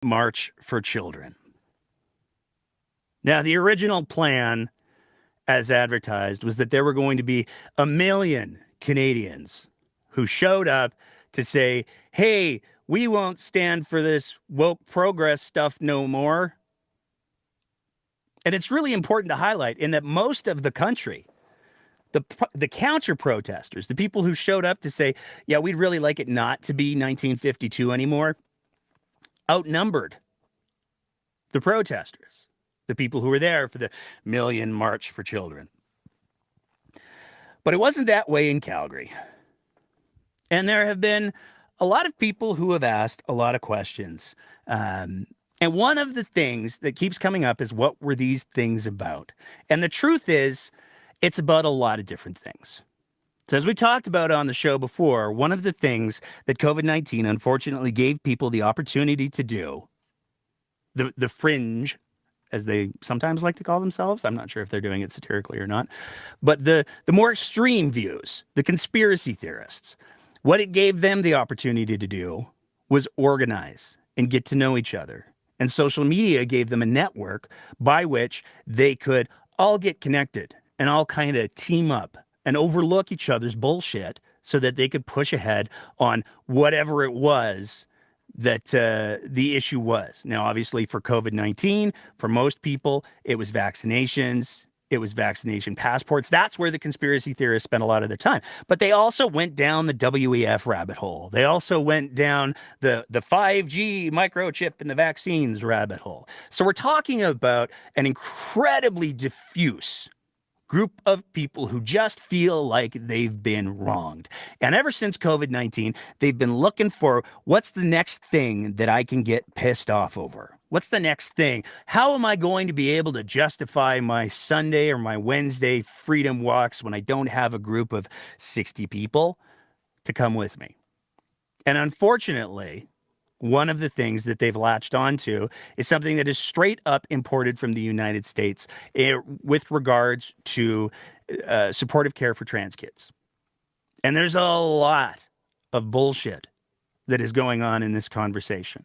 March for Children. Now, the original plan, as advertised, was that there were going to be 1 million Canadians who showed up to say, hey, we won't stand for this woke progress stuff no more. And it's really important to highlight in that most of the country, the counter protesters, the people who showed up to say, yeah, we'd really like it not to be 1952 anymore, outnumbered the protesters, the people who were there for the Million March for Children. But it wasn't that way in Calgary. And there have been a lot of people who have asked a lot of questions. And one of the things that keeps coming up is, what were these things about? And the truth is, it's about a lot of different things. So as we talked about on the show before, one of the things that COVID-19 unfortunately gave people the opportunity to do, the fringe, as they sometimes like to call themselves, I'm not sure if they're doing it satirically or not, but the more extreme views, the conspiracy theorists, what it gave them the opportunity to do was organize and get to know each other. And social media gave them a network by which they could all get connected and all kind of team up and overlook each other's bullshit so that they could push ahead on whatever it was that the issue was. Now, obviously, for COVID-19, for most people, it was vaccinations. It was vaccination passports. That's where the conspiracy theorists spent a lot of their time. But they also went down the WEF rabbit hole. They also went down the 5G microchip and the vaccines rabbit hole. So we're talking about an incredibly diffuse group of people who just feel like they've been wronged. And ever since COVID-19, they've been looking for, what's the next thing that I can get pissed off over? What's the next thing? How am I going to be able to justify my Sunday or my Wednesday freedom walks when I don't have a group of 60 people to come with me? And unfortunately, one of the things that they've latched onto is something that is straight up imported from the United States with regards to supportive care for trans kids. And there's a lot of bullshit that is going on in this conversation.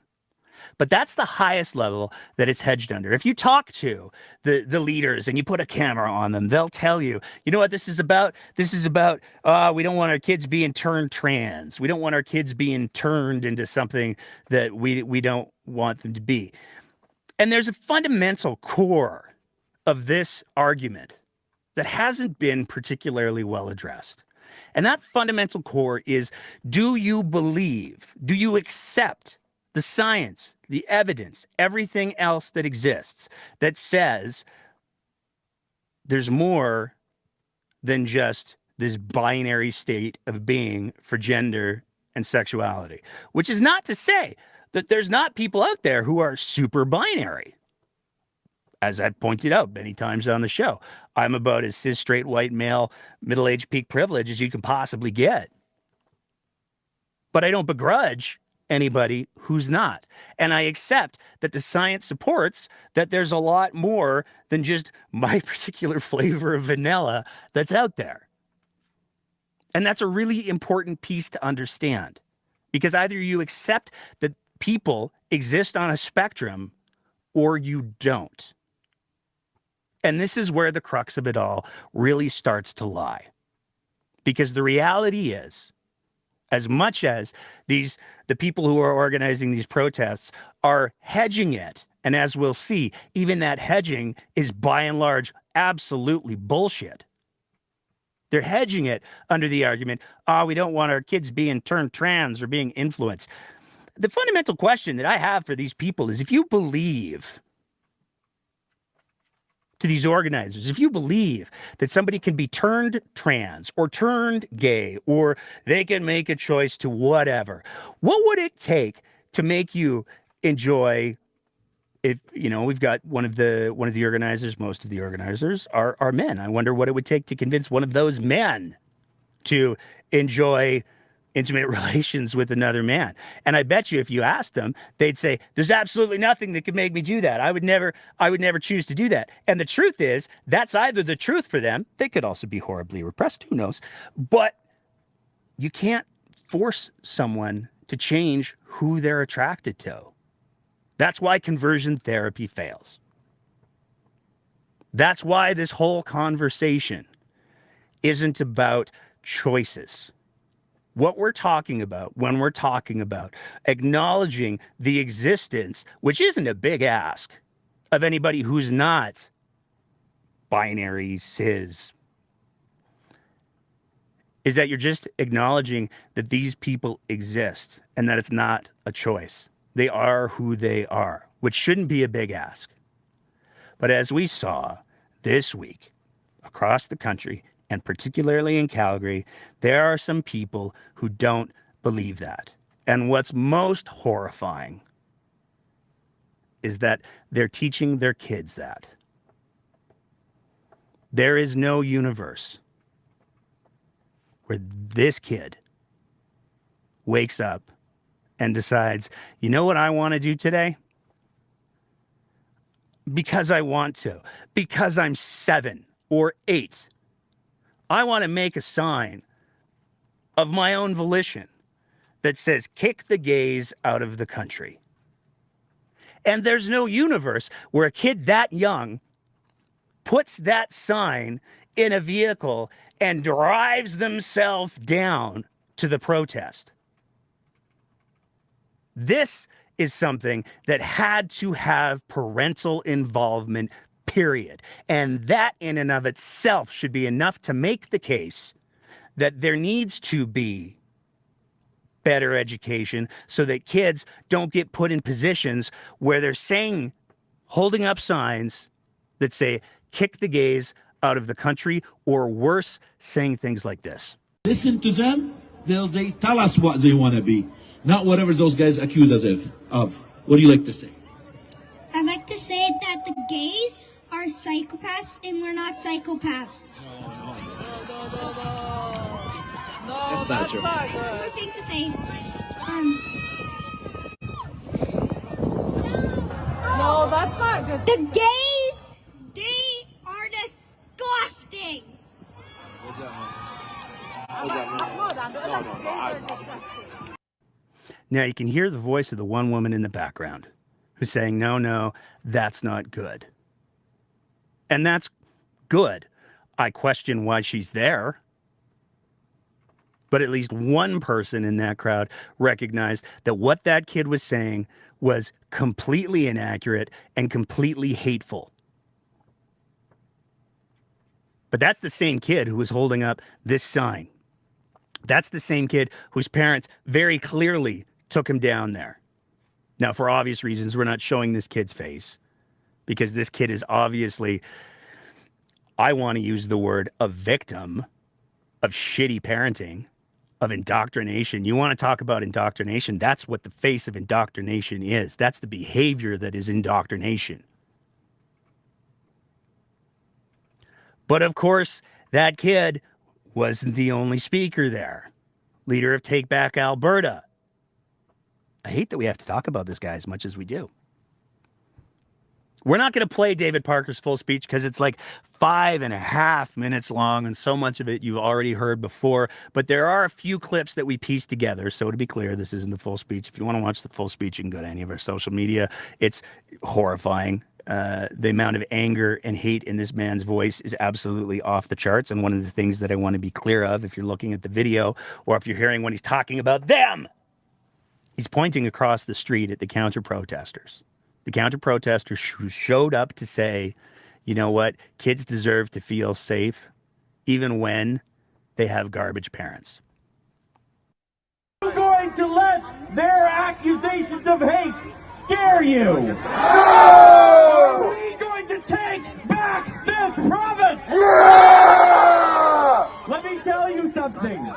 But that's the highest level that it's hedged under. If you talk to the leaders and you put a camera on them, they'll tell you, you know what this is about? This is about, we don't want our kids being turned trans. We don't want our kids being turned into something that we don't want them to be. And there's a fundamental core of this argument that hasn't been particularly well addressed. And that fundamental core is, do you believe, do you accept the science, the evidence, everything else that exists that says there's more than just this binary state of being for gender and sexuality? Which is not to say that there's not people out there who are super binary. As I've pointed out many times on the show, I'm about as cis, straight, white, male, middle-aged peak privilege as you can possibly get. But I don't begrudge anybody who's not. And I accept that the science supports that there's a lot more than just my particular flavor of vanilla that's out there. And that's a really important piece to understand, because either you accept that people exist on a spectrum or you don't. And this is where the crux of it all really starts to lie. Because the reality is, as much as the people who are organizing these protests are hedging it, and as we'll see, even that hedging is by and large absolutely bullshit. They're hedging it under the argument, we don't want our kids being turned trans or being influenced. The fundamental question that I have for these people is, if you believe, to these organizers, if you believe that somebody can be turned trans or turned gay, or they can make a choice to whatever, what would it take to make you enjoy? If we've got one of the organizers, most of the organizers are men. I wonder what it would take to convince one of those men to enjoy intimate relations with another man. And I bet you if you asked them, they'd say, there's absolutely nothing that could make me do that. I would never choose to do that. And the truth is, that's either the truth for them. They could also be horribly repressed. Who knows? But you can't force someone to change who they're attracted to. That's why conversion therapy fails. That's why this whole conversation isn't about choices. What we're talking about when we're talking about acknowledging the existence, which isn't a big ask, of anybody who's not binary, cis, is that you're just acknowledging that these people exist and that it's not a choice. They are who they are, which shouldn't be a big ask. But as we saw this week across the country, and particularly in Calgary, there are some people who don't believe that. And what's most horrifying is that they're teaching their kids that. There is no universe where this kid wakes up and decides, you know what I want to do today? Because I want to. Because I'm 7 or 8. I want to make a sign of my own volition that says, kick the gays out of the country. And there's no universe where a kid that young puts that sign in a vehicle and drives themselves down to the protest. This is something that had to have parental involvement, period. And that in and of itself should be enough to make the case that there needs to be better education so that kids don't get put in positions where they're saying, holding up signs that say, kick the gays out of the country, or worse, saying things like this. Listen to them, they tell us what they want to be, not whatever those guys accuse us of. What do you like to say? I like to say that the gays are psychopaths and we're not psychopaths. No, that's not true. One more thing to say. No, that's not good. The gays, they are disgusting. What's that mean? Now you can hear the voice of the one woman in the background who's saying, no, that's not good. And that's good. I question why she's there. But at least one person in that crowd recognized that what that kid was saying was completely inaccurate and completely hateful. But that's the same kid who was holding up this sign. That's the same kid whose parents very clearly took him down there. Now, for obvious reasons, we're not showing this kid's face because this kid is obviously, I want to use the word, a victim of shitty parenting, of indoctrination. You want to talk about indoctrination? That's what the face of indoctrination is. That's the behavior that is indoctrination. But of course, that kid wasn't the only speaker there. Leader of Take Back Alberta. I hate that we have to talk about this guy as much as we do. We're not going to play David Parker's full speech because it's like 5.5 minutes long, and so much of it you've already heard before. But there are a few clips that we pieced together. So to be clear, this isn't the full speech. If you want to watch the full speech, you can go to any of our social media. It's horrifying. The amount of anger and hate in this man's voice is absolutely off the charts. And one of the things that I want to be clear of, if you're looking at the video or if you're hearing when he's talking about them, he's pointing across the street at the counter-protesters. The counter-protesters who showed up to say, you know what, kids deserve to feel safe even when they have garbage parents. I'm going to let their accusations of hate scare you. No! Are we going to take back this province? Yeah! Let me tell you something.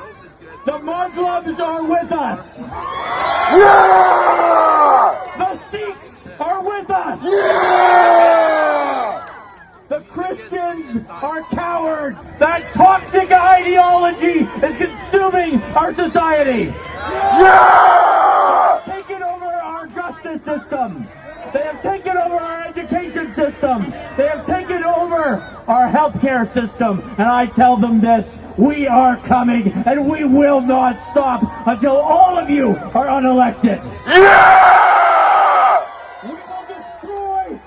The Muslims are with us. Yeah! The Sikhs are with us. Yeah! The Christians are cowards. That toxic ideology is consuming our society. Yeah! They have taken over our justice system. They have taken over our education system. They have taken over our healthcare system. And I tell them this, we are coming and we will not stop until all of you are unelected. Yeah!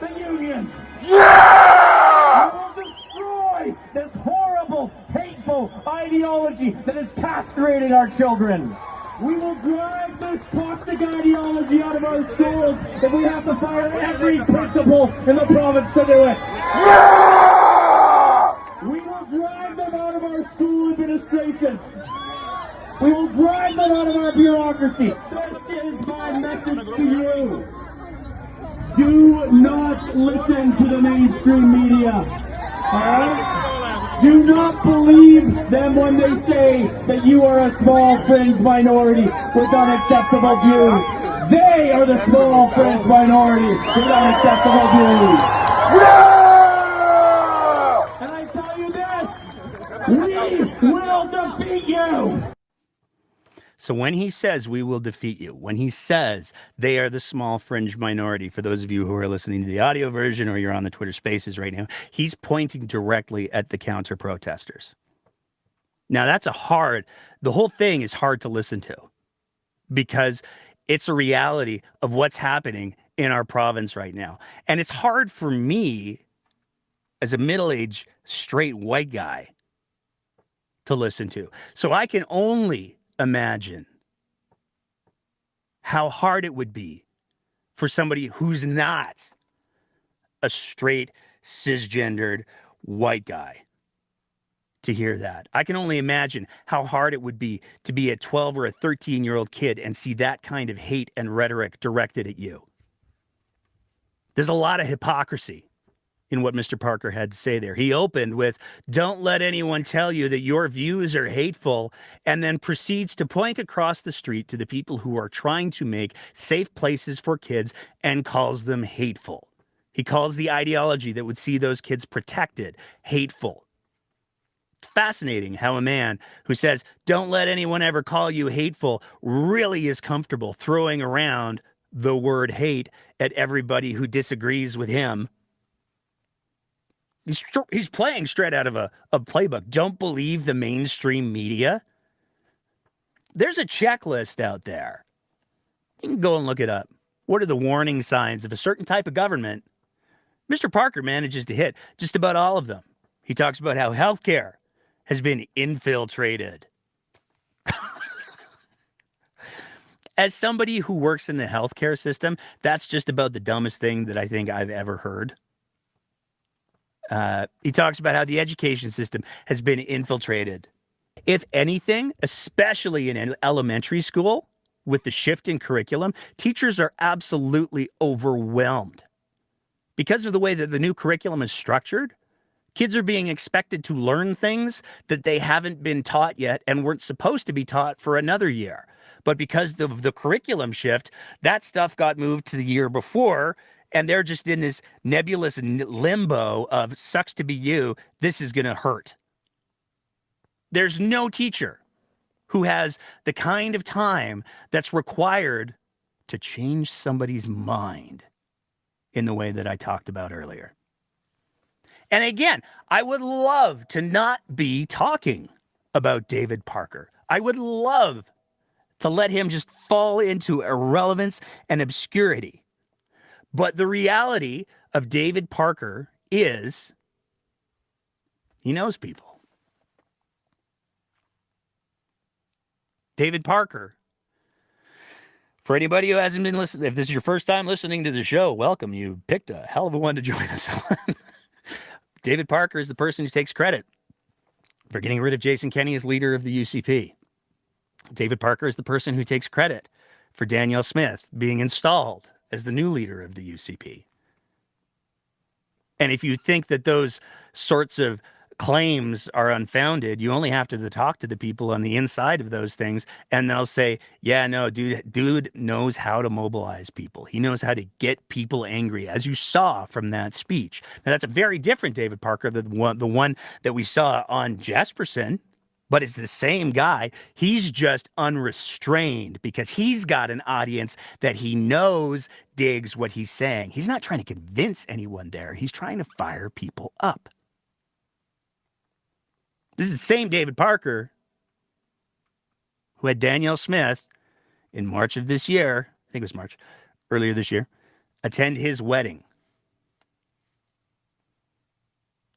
the unions. We will destroy this horrible, hateful ideology that is castrating our children. We will drive this toxic ideology out of our schools if we have to fire every principal in the province to do it. We will drive them out of our school administrations. We will drive them out of our bureaucracy. This is my message to you. Do not listen to the mainstream media. Alright? Do not believe them when they say that you are a small fringe minority with unacceptable views. They are the small fringe minority with unacceptable views. And I tell you this, we will defeat you. So when he says we will defeat you, when he says they are the small fringe minority, for those of you who are listening to the audio version or you're on the Twitter Spaces right now, he's pointing directly at the counter protesters. Now that's the whole thing is hard to listen to because it's a reality of what's happening in our province right now. And it's hard for me as a middle-aged straight white guy to listen to. So I can only imagine how hard it would be for somebody who's not a straight, cisgendered white guy to hear that. I can only imagine how hard it would be to be a 12 or a 13-year-old kid and see that kind of hate and rhetoric directed at you. There's a lot of hypocrisy in what Mr. Parker had to say there. He opened with, "Don't let anyone tell you that your views are hateful," and then proceeds to point across the street to the people who are trying to make safe places for kids and calls them hateful. He calls the ideology that would see those kids protected hateful. It's fascinating how a man who says, "Don't let anyone ever call you hateful," really is comfortable throwing around the word hate at everybody who disagrees with him. He's playing straight out of a playbook. Don't believe the mainstream media. There's a checklist out there. You can go and look it up. What are the warning signs of a certain type of government? Mr. Parker manages to hit just about all of them. He talks about how healthcare has been infiltrated. As somebody who works in the healthcare system, that's just about the dumbest thing that I think I've ever heard. He talks about how the education system has been infiltrated. If anything, especially in elementary school, with the shift in curriculum, teachers are absolutely overwhelmed. Because of the way that the new curriculum is structured, kids are being expected to learn things that they haven't been taught yet and weren't supposed to be taught for another year. But because of the curriculum shift, that stuff got moved to the year before, and they're just in this nebulous limbo of sucks to be you, this is going to hurt. There's no teacher who has the kind of time that's required to change somebody's mind in the way that I talked about earlier. And again, I would love to not be talking about David Parker. I would love to let him just fall into irrelevance and obscurity. But the reality of David Parker is he knows people. David Parker, for anybody who hasn't been listening, if this is your first time listening to the show, welcome. You picked a hell of a one to join us on. David Parker is the person who takes credit for getting rid of Jason Kenney as leader of the UCP. David Parker is the person who takes credit for Danielle Smith being installed as the new leader of the UCP. And if you think that those sorts of claims are unfounded, you only have to talk to the people on the inside of those things, and they'll say, yeah, no, dude knows how to mobilize people. He knows how to get people angry, as you saw from that speech. Now, that's a very different David Parker than the one that we saw on Jesperson, but it's the same guy. He's just unrestrained because he's got an audience that he knows digs what he's saying. He's not trying to convince anyone there. He's trying to fire people up. This is the same David Parker who had Danielle Smith in March of this year, I think it was March, earlier this year, attend his wedding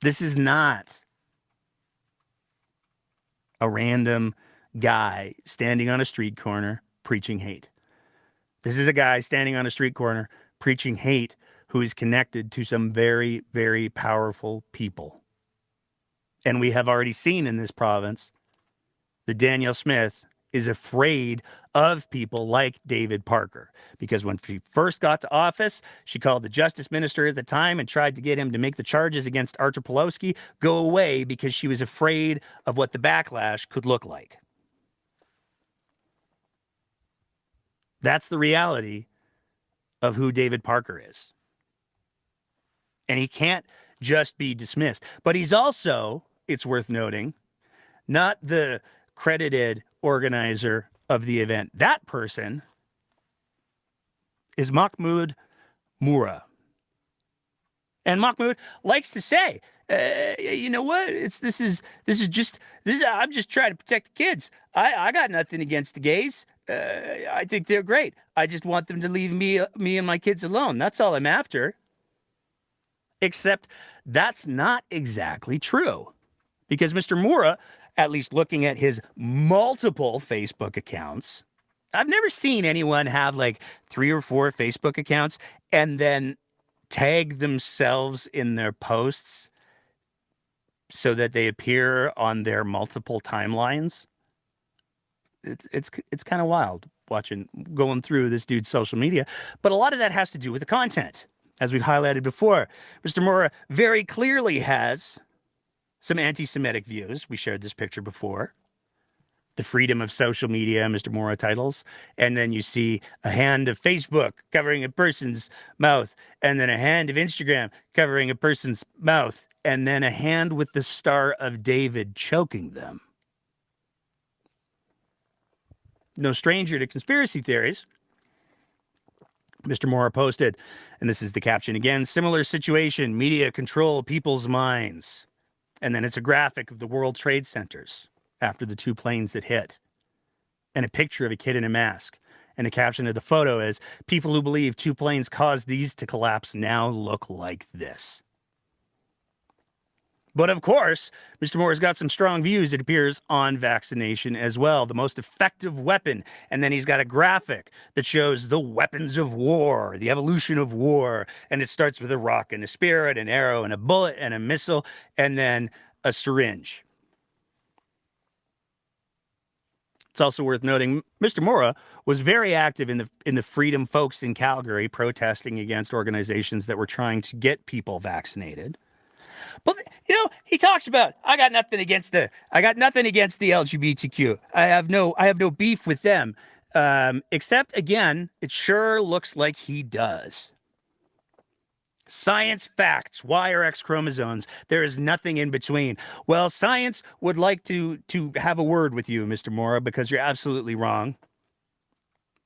This is not a random guy standing on a street corner preaching hate. This is a guy standing on a street corner preaching hate who is connected to some very, very powerful people. And we have already seen in this province that Danielle Smith is afraid of people like David Parker, because when she first got to office, she called the justice minister at the time and tried to get him to make the charges against Artur Pawlowski go away because she was afraid of what the backlash could look like. That's the reality of who David Parker is. And he can't just be dismissed. But he's also, it's worth noting, not the credited organizer of the event. That person is Mahmoud Moura. And Mahmoud likes to say, you know what? I'm just trying to protect the kids. I got nothing against the gays. I think they're great. I just want them to leave me and my kids alone. That's all I'm after. Except that's not exactly true. Because Mr. Moura, at least looking at his multiple Facebook accounts, I've never seen anyone have like 3 or 4 Facebook accounts and then tag themselves in their posts so that they appear on their multiple timelines. It's kind of wild going through this dude's social media. But a lot of that has to do with the content. As we've highlighted before, Mr. Moura very clearly has some anti-Semitic views. We shared this picture before. The freedom of social media, Mr. Moura titles. And then you see a hand of Facebook covering a person's mouth. And then a hand of Instagram covering a person's mouth. And then a hand with the Star of David choking them. No stranger to conspiracy theories. Mr. Moura posted, and this is the caption again, similar situation, media control people's minds. And then it's a graphic of the World Trade Centers after the 2 planes that hit. And a picture of a kid in a mask. And the caption of the photo is, people who believe 2 planes caused these to collapse now look like this. But of course, Mr. Moore's got some strong views, it appears, on vaccination as well. The most effective weapon. And then he's got a graphic that shows the weapons of war, the evolution of war. And it starts with a rock and a spear and an arrow and a bullet and a missile and then a syringe. It's also worth noting, Mr. Moura was very active in the Freedom Folks in Calgary, protesting against organizations that were trying to get people vaccinated. But he talks about I got nothing against the LGBTQ. I have no beef with them. Except again, it sure looks like he does. Science facts, Y or X chromosomes. There is nothing in between. Well, science would like to have a word with you, Mr. Moura, because you're absolutely wrong.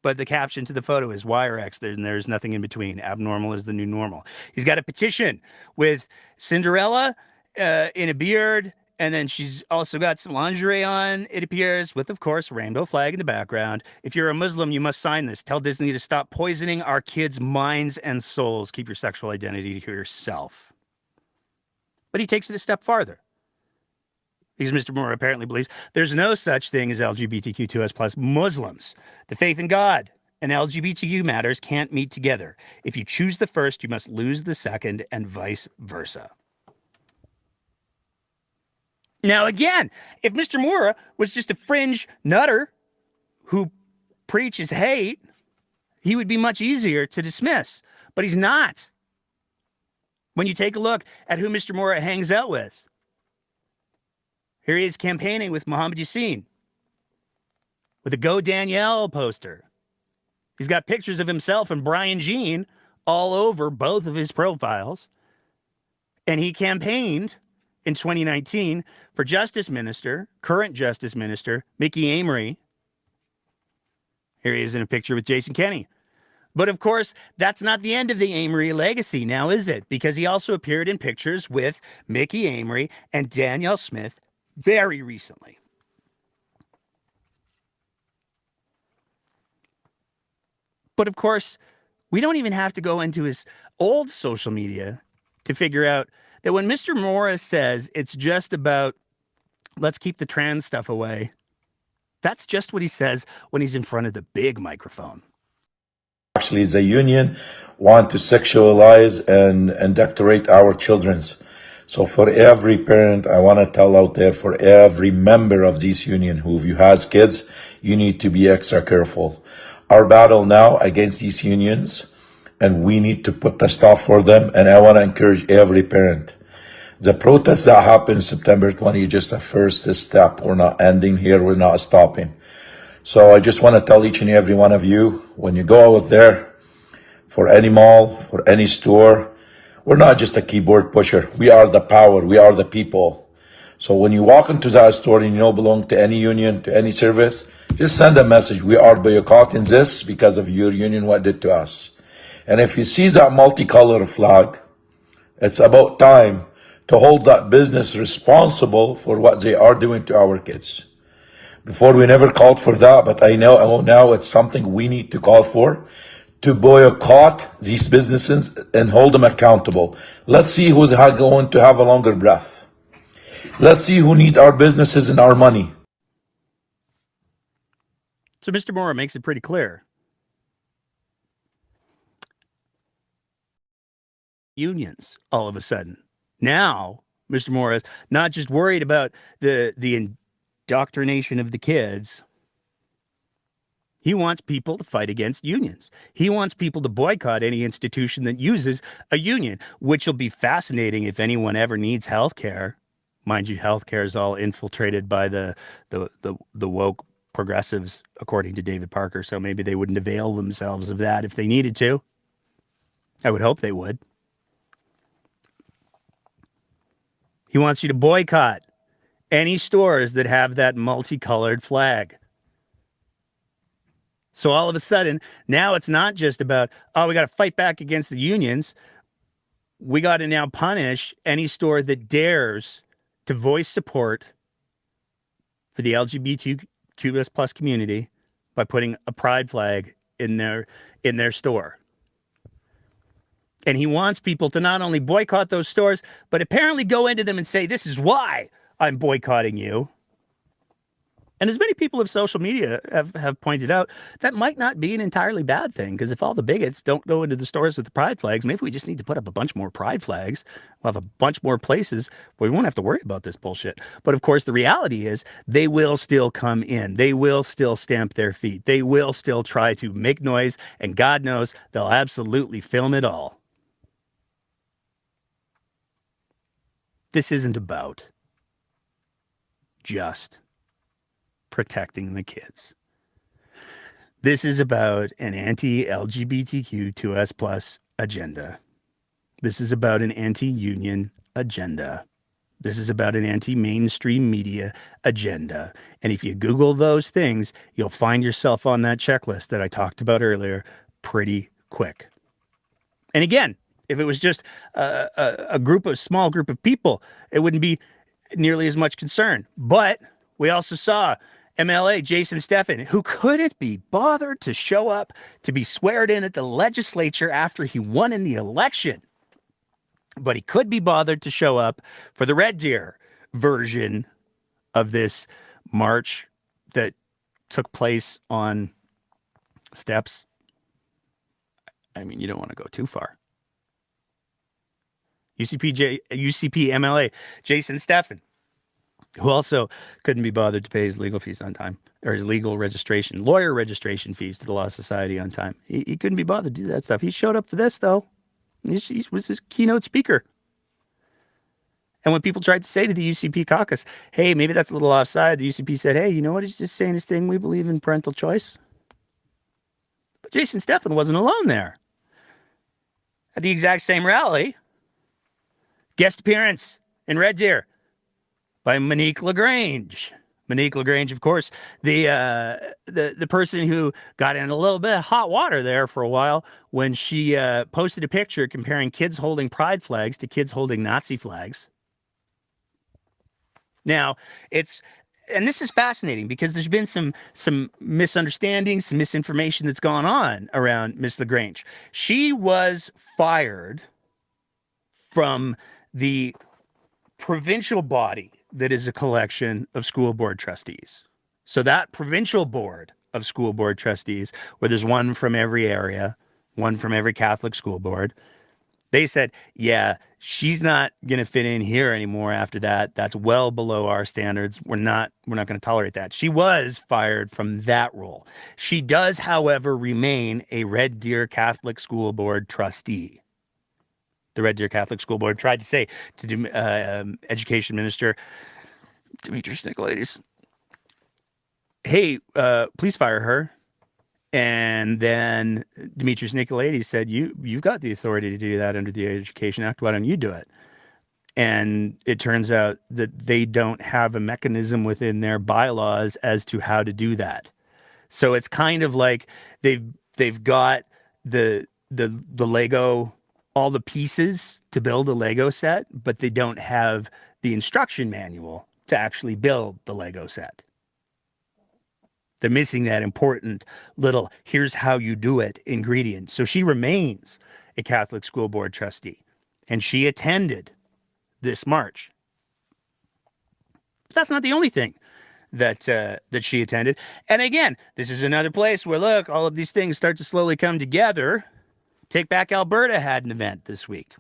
But the caption to the photo is Y or X. There's nothing in between. Abnormal is the new normal. He's got a petition with Cinderella in a beard, and then she's also got some lingerie on, it appears, with, of course, a rainbow flag in the background. If you're a Muslim, you must sign this. Tell Disney to stop poisoning our kids' minds and souls. Keep your sexual identity to yourself. But he takes it a step farther. Because Mr. Moore apparently believes there's no such thing as LGBTQ2S plus Muslims. The faith in God and LGBTQ matters can't meet together. If you choose the first, you must lose the second, and vice versa. Now, again, if Mr. Moore was just a fringe nutter who preaches hate, he would be much easier to dismiss. But he's not. When you take a look at who Mr. Moore hangs out with, here he is campaigning with Mohammed Yassin with a Go Danielle poster. He's got pictures of himself and Brian Jean all over both of his profiles. And he campaigned in 2019 for current Justice Minister, Mickey Amory. Here he is in a picture with Jason Kenney. But of course, that's not the end of the Amory legacy now, is it? Because he also appeared in pictures with Mickey Amory and Danielle Smith very recently. But of course, we don't even have to go into his old social media to figure out that when Mr. Morris says it's just about let's keep the trans stuff away, that's just what he says when he's in front of the big microphone. Actually, the union want to sexualize and indoctrinate our children's. So for every parent, I want to tell out there, for every member of this union who has kids, you need to be extra careful. Our battle now against these unions, and we need to put the stop for them. And I want to encourage every parent. The protest that happened September 20 is just a first step. We're not ending here. We're not stopping. So I just want to tell each and every one of you, when you go out there for any mall, for any store, we're not just a keyboard pusher. We are the power. We are the people. So when you walk into that store and you don't belong to any union, to any service, just send a message. We are boycotting this because of your union, what it did to us. And if you see that multicolored flag, it's about time to hold that business responsible for what they are doing to our kids. Before we never called for that, but I know now it's something we need to call for, to boycott these businesses and hold them accountable. Let's see who's going to have a longer breath. Let's see who needs our businesses and our money. So Mr. Mora makes it pretty clear. Unions, all of a sudden. Now, Mr. Mora is not just worried about the indoctrination of the kids. He wants people to fight against unions. He wants people to boycott any institution that uses a union, which will be fascinating if anyone ever needs health care. Mind you, health care is all infiltrated by the woke progressives, according to David Parker. So maybe they wouldn't avail themselves of that if they needed to. I would hope they would. He wants you to boycott any stores that have that multicolored flag. So all of a sudden, now it's not just about, oh, we got to fight back against the unions. We got to now punish any store that dares to voice support for the LGBTQ plus community by putting a pride flag in their store. And he wants people to not only boycott those stores, but apparently go into them and say, this is why I'm boycotting you. And as many people of social media have pointed out, that might not be an entirely bad thing, because if all the bigots don't go into the stores with the pride flags, maybe we just need to put up a bunch more pride flags. We'll have a bunch more places where we won't have to worry about this bullshit. But of course, the reality is they will still come in. They will still stamp their feet. They will still try to make noise, and God knows they'll absolutely film it all. This isn't about just protecting the kids. This is about an anti-LGBTQ2S plus agenda. This is about an anti-union agenda. This is about an anti-mainstream media agenda. And if you Google those things, you'll find yourself on that checklist that I talked about earlier pretty quick. And again, if it was just a small group of people, it wouldn't be nearly as much concern. But we also saw MLA Jason Steffen, who couldn't be bothered to show up to be sweared in at the legislature after he won in the election. But he could be bothered to show up for the Red Deer version of this march that took place on steps. I mean, you don't want to go too far. UCP MLA Jason Steffen, who also couldn't be bothered to pay his legal fees on time, or his lawyer registration fees to the Law Society on time. He couldn't be bothered to do that stuff. He showed up for this, though. He was his keynote speaker. And when people tried to say to the UCP caucus, hey, maybe that's a little offside, the UCP said, hey, you know what? He's just saying his thing. We believe in parental choice. But Jason Steffen wasn't alone there. At the exact same rally, guest appearance in Red Deer by Monique LaGrange. Monique LaGrange, of course, the person who got in a little bit of hot water there for a while when she posted a picture comparing kids holding pride flags to kids holding Nazi flags. Now, and this is fascinating because there's been some misunderstandings, some misinformation that's gone on around Miss LaGrange. She was fired from the provincial body that is a collection of school board trustees. So that provincial board of school board trustees, where there's one from every area, one from every Catholic school board, they said, yeah, she's not going to fit in here anymore after that. That's well below our standards. We're not going to tolerate that. She was fired from that role. She does, however, remain a Red Deer Catholic School Board trustee. The Red Deer Catholic School Board tried to say to Education Minister Demetrius Nicolaides, hey, please fire her. And then Demetrius Nicolaides said, you've got the authority to do that under the Education Act. Why don't you do it? And it turns out that they don't have a mechanism within their bylaws as to how to do that. So it's kind of like they've got the Lego, all the pieces to build a Lego set, but they don't have the instruction manual to actually build the Lego set. They're missing that important little, here's how you do it ingredient. So she remains a Catholic school board trustee, and she attended this march. But that's not the only thing that she attended. And again, this is another place where, look, all of these things start to slowly come together. Take Back Alberta had an event this week.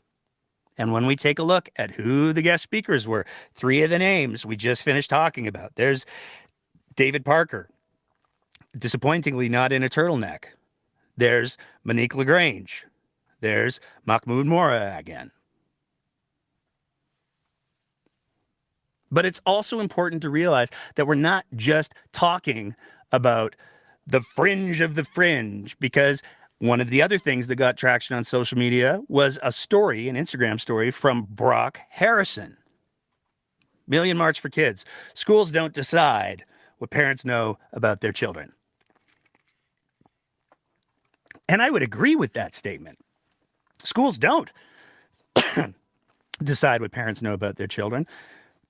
And when we take a look at who the guest speakers were, 3 of the names we just finished talking about. There's David Parker, disappointingly not in a turtleneck. There's Monique LaGrange. There's Mahmoud Mora again. But it's also important to realize that we're not just talking about the fringe of the fringe, because one of the other things that got traction on social media was a story, an Instagram story from Brock Harrison. Million March for Kids. Schools don't decide what parents know about their children. And I would agree with that statement. Schools don't decide what parents know about their children.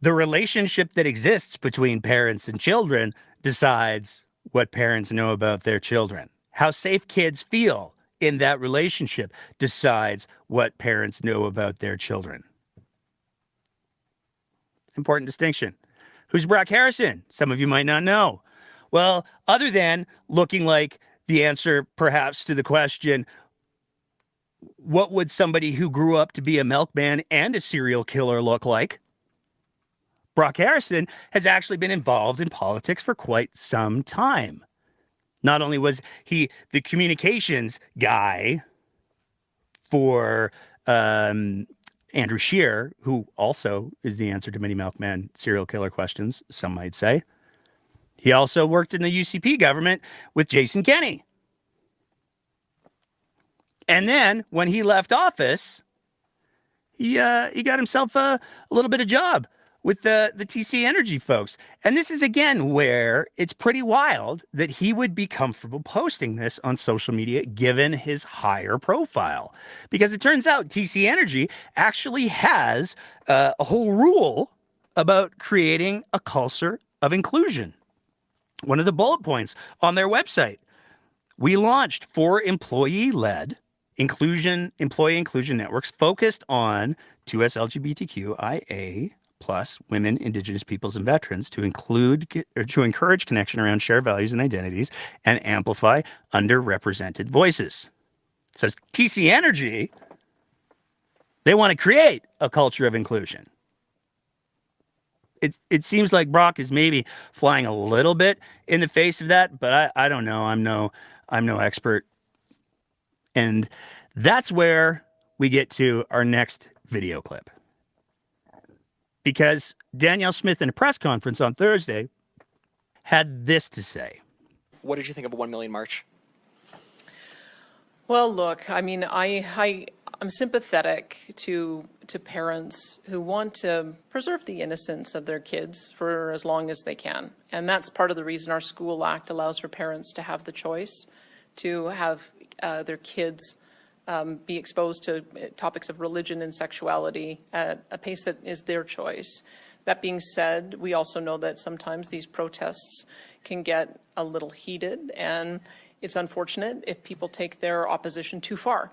The relationship that exists between parents and children decides what parents know about their children. How safe kids feel in that relationship decides what parents know about their children. Important distinction. Who's Brock Harrison? Some of you might not know. Well, other than looking like the answer perhaps to the question, what would somebody who grew up to be a milkman and a serial killer look like? Brock Harrison has actually been involved in politics for quite some time. Not only was he the communications guy for Andrew Scheer, who also is the answer to many milkman serial killer questions, some might say. He also worked in the UCP government with Jason Kenney. And then when he left office, he got himself a little bit of job with the TC Energy folks. And this is, again, where it's pretty wild that he would be comfortable posting this on social media, given his higher profile. Because it turns out TC Energy actually has a whole rule about creating a culture of inclusion. One of the bullet points on their website, we launched 4 employee-led employee inclusion networks focused on 2S LGBTQIA plus women, Indigenous peoples, and veterans to encourage connection around shared values and identities and amplify underrepresented voices. So TC Energy, they want to create a culture of inclusion. It seems like Brock is maybe flying a little bit in the face of that, but I don't know. I'm no expert. And that's where we get to our next video clip. Because Danielle Smith in a press conference on Thursday had this to say. What did you think of a 1 million march? Well, look, I mean, I'm sympathetic to parents who want to preserve the innocence of their kids for as long as they can. And that's part of the reason our school act allows for parents to have the choice to have their kids be exposed to topics of religion and sexuality at a pace that is their choice. That being said, we also know that sometimes these protests can get a little heated, and it's unfortunate if people take their opposition too far.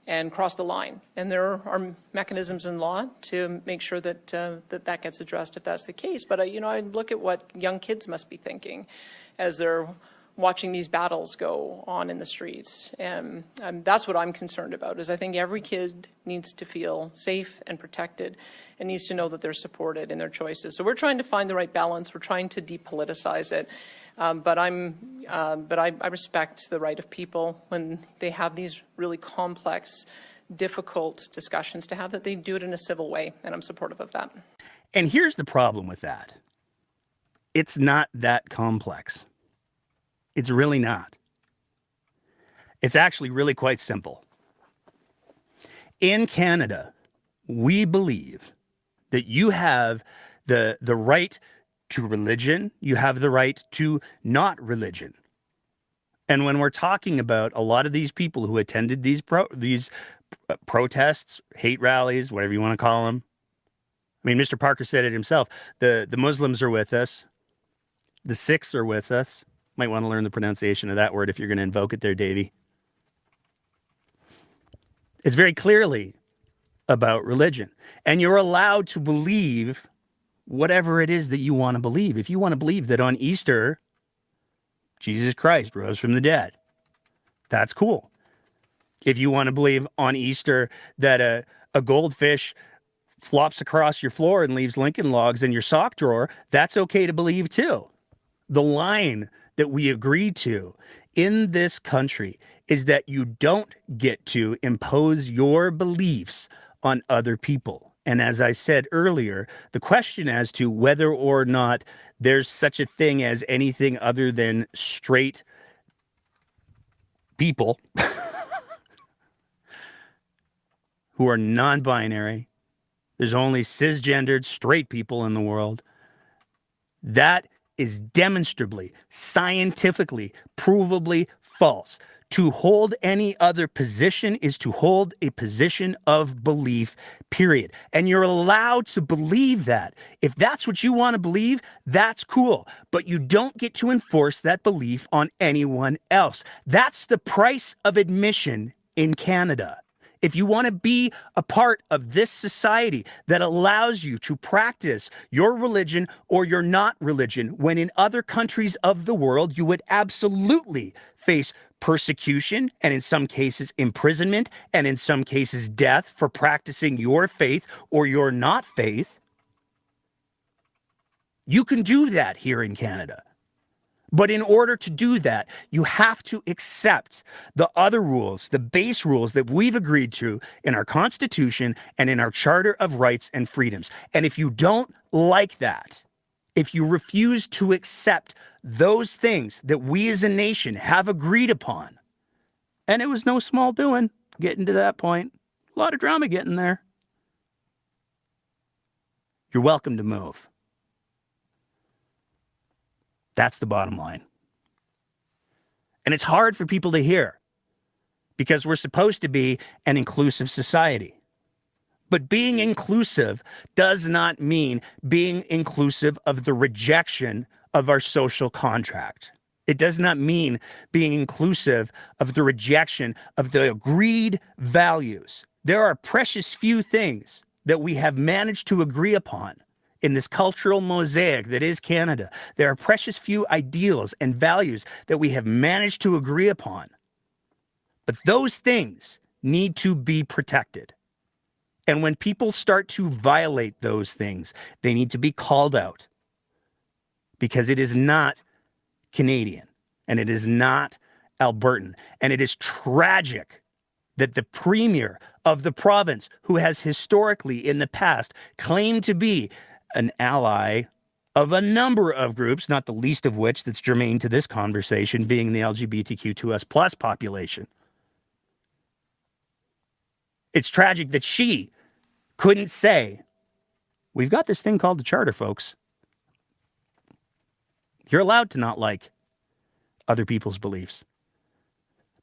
and cross the line. And there are mechanisms in law to make sure that that gets addressed if that's the case. But, I look at what young kids must be thinking as they're watching these battles go on in the streets. And that's what I'm concerned about, is I think every kid needs to feel safe and protected and needs to know that they're supported in their choices. So we're trying to find the right balance. We're trying to depoliticize it. But I respect the right of people when they have these really complex, difficult discussions to have, that they do it in a civil way, and I'm supportive of that. And here's the problem with that. It's not that complex. It's really not. It's actually really quite simple. In Canada, we believe that you have the right to religion, you have the right to not religion. And when we're talking about a lot of these people who attended these protests, hate rallies, whatever you want to call them, I mean, Mr. Parker said it himself. The Muslims are with us. The Sikhs are with us. Might want to learn the pronunciation of that word if you're going to invoke it there, Davey. It's very clearly about religion. And you're allowed to believe whatever it is that you want to believe. If you want to believe that on Easter, Jesus Christ rose from the dead, that's cool. If you want to believe on Easter that a goldfish flops across your floor and leaves Lincoln Logs in your sock drawer, that's okay to believe too. The line that we agree to in this country is that you don't get to impose your beliefs on other people. And as I said earlier, the question as to whether or not there's such a thing as anything other than straight people who are non-binary, there's only cisgendered straight people in the world, that is demonstrably, scientifically, provably false. To hold any other position is to hold a position of belief, period. And you're allowed to believe that. If that's what you want to believe, that's cool. But you don't get to enforce that belief on anyone else. That's the price of admission in Canada. If you want to be a part of this society that allows you to practice your religion or your not religion, when in other countries of the world you would absolutely face persecution and in some cases imprisonment and in some cases death for practicing your faith or your not faith, you can do that here in Canada. But in order to do that, you have to accept the other rules, the base rules that we've agreed to in our Constitution and in our Charter of Rights and Freedoms. And if you don't like that, if you refuse to accept those things that we as a nation have agreed upon, and it was no small doing getting to that point, a lot of drama getting there, you're welcome to move. That's the bottom line. And it's hard for people to hear because we're supposed to be an inclusive society. But being inclusive does not mean being inclusive of the rejection of our social contract. It does not mean being inclusive of the rejection of the agreed values. There are precious few things that we have managed to agree upon in this cultural mosaic that is Canada. There are precious few ideals and values that we have managed to agree upon. But those things need to be protected. And when people start to violate those things, they need to be called out. Because it is not Canadian, and it is not Albertan. And it is tragic that the premier of the province, who has historically in the past claimed to be an ally of a number of groups, not the least of which that's germane to this conversation being the LGBTQ2S plus population. It's tragic that she couldn't say, we've got this thing called the Charter, folks. You're allowed to not like other people's beliefs,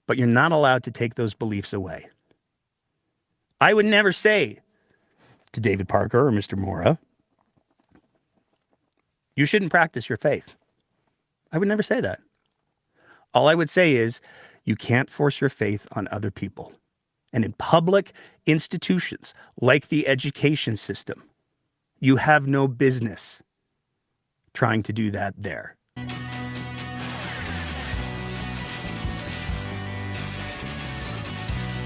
but you're not allowed to take those beliefs away. I would never say to David Parker or Mr. Mora, you shouldn't practice your faith. I would never say that. All I would say is, you can't force your faith on other people. And in public institutions like the education system, you have no business trying to do that there.